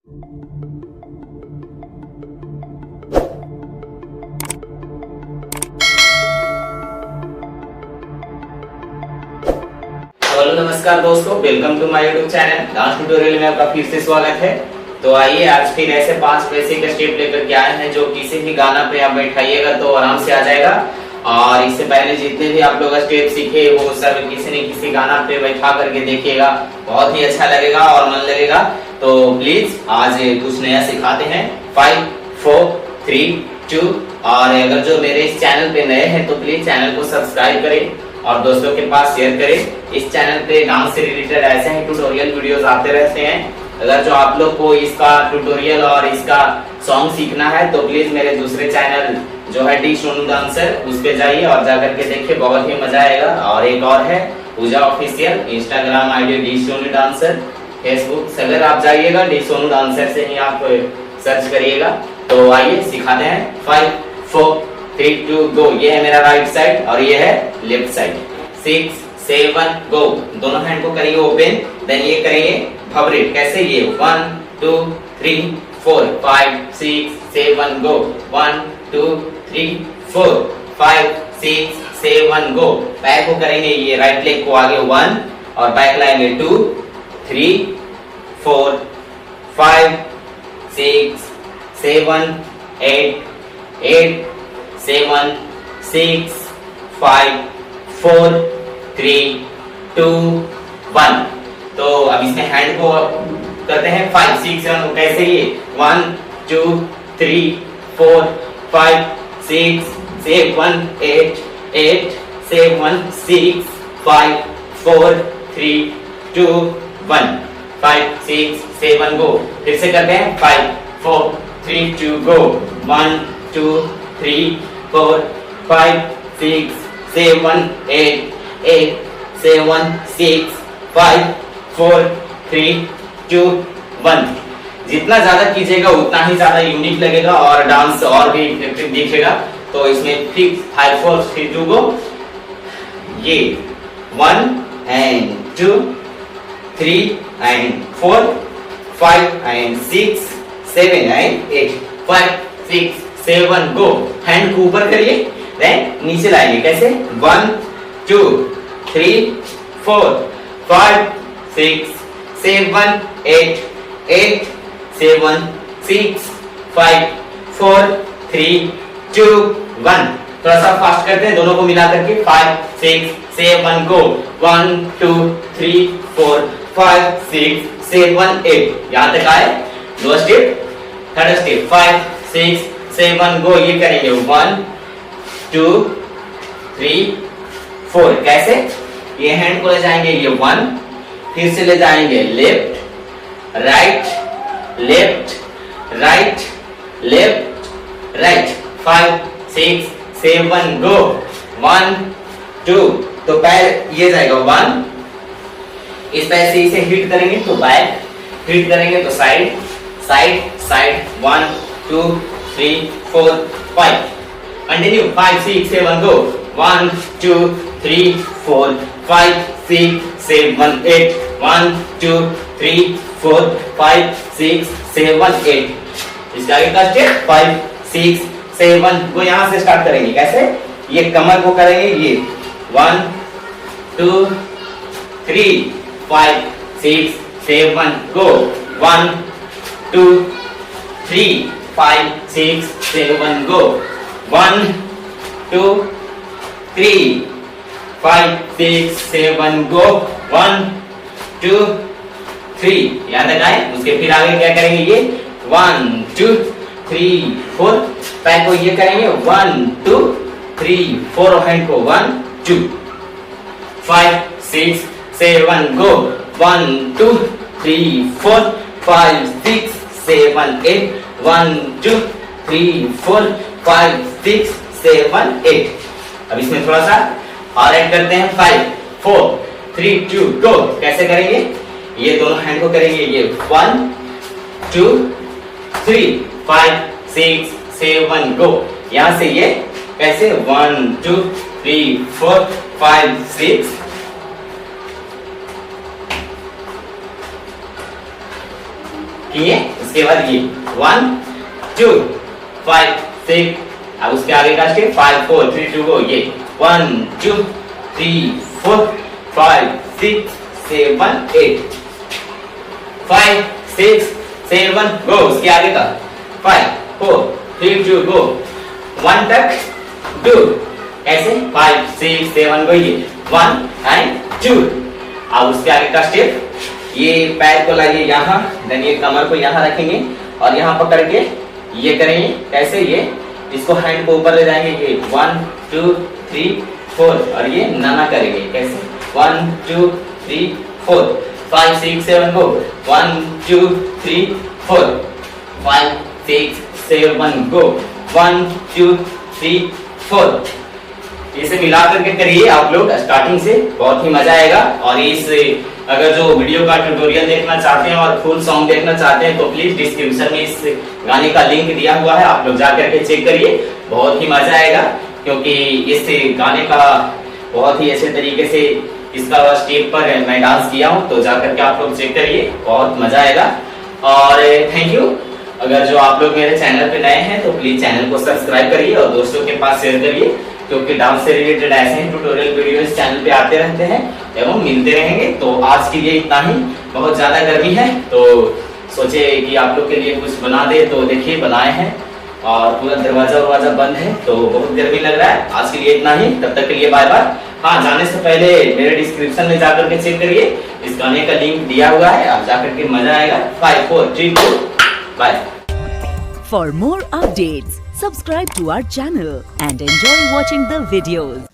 Hello नमस्कार दोस्तों, welcome to my YouTube channel. Dance tutorial में आपका फिर से स्वागत है। तो आइए आज फिर ऐसे 5 बेसिक स्टेप लेकर के आए हैं जो किसी भी गाना पे आप बैठाइएगा तो आराम से आ जाएगा। और इससे पहले जितने भी आप लोग स्टेप सीखे वो सब किसी न किसी गाना पे बैठा करके देखिएगा, बहुत ही अच्छा लगेगा और मन लगेगा। तो प्लीज आज कुछ नया सिखाते हैं। 5 4 3 2। और अगर जो मेरे इस चैनल पे नए हैं तो प्लीज चैनल को सब्सक्राइब करें और दोस्तों के पास शेयर करें। इस चैनल पे डांस से रिलेटेड ऐसे ही ट्यूटोरियल वीडियोस आते रहते हैं। अगर जो आप लोग को इसका ट्यूटोरियल और इसका सॉन्ग सीखना है तो प्लीज मेरे दूसरे चैनल जो है डी सोनू डांसर, उस पे जाइए और जाकर के देखिए, बहुत ही मजा आएगा। और एक और है Pooja official, Instagram ID D Sonu dancer, Facebook से अगर आप जाइएगा डी सोनू डांसर से ही आप सर्च करिएगा। तो आइए सिखाते हैं। 5 4 3 2 गो। ये है मेरा राइट साइड और ये है लेफ्ट साइड। 6 7 गो। दोनों हैंड को करिए ओपन, देन ये करेंगे वाइब्रेट। कैसे? ये 1 2 3 4 5 6 7 गो। 1 2 3 4 5 6 7 गो। पैर को करेंगे ये राइट लेग को आगे 1 और बैक लाएंगे 2 3 4 5 6 7 8 8 7 6 5 4 3 2 1। तो अब इसमें हैंड को करते हैं 5 6 7। कैसे? ये 1 2 3 4 5 6 7 8 8 7 6 5 4 3 2 1। 5 6 7 गो। फिर से करते हैं 5 4 3 2 गो। 1 2 3 4 5 6 7 8 8 7 6 5 4 3 2 1। जितना ज्यादा कीजिएगा उतना ही ज्यादा यूनिक लगेगा और डांस और भी इफेक्टिव दिखेगा। तो इसमें 5 4 3 2 गो। ये 1 and 2 3 and 4 5 and 6 7 and 8 5 6 7 go. Hand को ऊपर करिए, देन नीचे लाएंगे। कैसे? 1 2 3 4 5 6 7 8 8 7 6 5 4 3 2 1। थोड़ा सा फास्ट करते हैं दोनों को मिला करके। 5 6 7 गो। 1 2 3 4 5 6 7 8। यहाँ तक आए। दो स्टेप। थर्ड स्टेप 5 6 7 गो। ये करेंगे 1 2 3 4। कैसे? ये हैंड को ले जाएंगे ये 1, फिर से ले जाएंगे left right left right left right. 5 6 7 गो। 1 2। तो पैर ये जाएगा 1, इस पैर से इसे हिट करेंगे तो बैक, हिट करेंगे तो साइड साइड साइड। 1 2 3 4 5। कंटिन्यू 5 6 7 गो। 1 2 3 4 5 6 7 8 1 2 3 4 5 6 7 8। इसका आगे का स्टेप 5 6 7 को यहाँ से स्टार्ट करेंगे। कैसे? ये कमर को करेंगे ये 1 2 3 5 6 7 गो। 1 2 3 5 6 7 गो। 1 2 3 5 6 7 गो। 1 2 3। यहाँ तक आए। उसके फिर आगे क्या करेंगे? ये 1 2 3 4। पैर को ये करेंगे 1 2 3 4 हैंड को 1 2 5 6 7 गो। 1 2 3 4 5 6 7 8 1 2 3 4 5 6 7 8। अब इसमें थोड़ा सा और ऐड करते हैं। 5 4 3 2 गो। कैसे करेंगे? ये दोनों हैंड को करेंगे ये 1 2 3 5 6 7 गो। यहाँ से ये कैसे 1 2 3 4 5 6 किए। इसके बाद ये 1 2 5 6, अब उसके आगे का स्टेप 5 4 3 2 गो, ये 1 2 3 4 5 6 7 8 5 6 7 गो, उसके आगे का 5 4 3 2 गो, 1 तक 2, ऐसे 5 6 7 गो, ये 1 एंड 2। अब उसके आगे का स्टेप, ये पैर को लाइए यहाँ, देन ये कमर को यहाँ रखेंगे और यहाँ पकड़ के ये करेंगे, कैसे, ये इसको हैंड को ऊपर ले जाएंगे, ये 1 2 3 4 और ये नाना करेंगे, कैसे 1 2 3 4 5 6 7 गो, 1 2 3 4 5 6 7 गो, 1 2 3 4। इसे मिला करके करिए आप लोग स्टार्टिंग से, बहुत ही मजा आएगा। और इस अगर जो वीडियो का ट्यूटोरियल देखना चाहते हैं और फुल सॉन्ग देखना चाहते हैं तो प्लीज डिस्क्रिप्शन में इस गाने का लिंक दिया हुआ है, आप लोग जा करके चेक करिए, बहुत ही मजा आएगा। क्योंकि इस गाने का बहुत ही अच्छे तरीके से इसका स्टेप पर मैं डांस किया हूँ, तो जा करके आप लोग चेक करिए, बहुत मजा आएगा। और थैंक यू। अगर जो आप लोग मेरे चैनल पे नए हैं तो प्लीज चैनल को सब्सक्राइब करिए और दोस्तों के पास शेयर करिए, क्योंकि डांस से रिलेटेड ऐसे ही ट्यूटोरियल वीडियो इस चैनल पे आते रहते हैं एवं मिलते रहेंगे। तो आज के लिए इतना ही, बहुत ज्यादा गर्मी है तो सोचे कि आप लोग के लिए कुछ बना दे, तो देखिए बनाए हैं और पूरा दरवाजा बंद है तो बहुत गर्मी लग रहा है। आज के लिए इतना ही, तब तक के लिए बाय बाय। हाँ, जाने से पहले मेरे डिस्क्रिप्शन में जाकर के चेक करिए, इस गाने का लिंक दिया हुआ है, आप जाकर के मजा आएगा। 5 4 3 2 bye. For more updates, subscribe to our channel and enjoy watching the videos.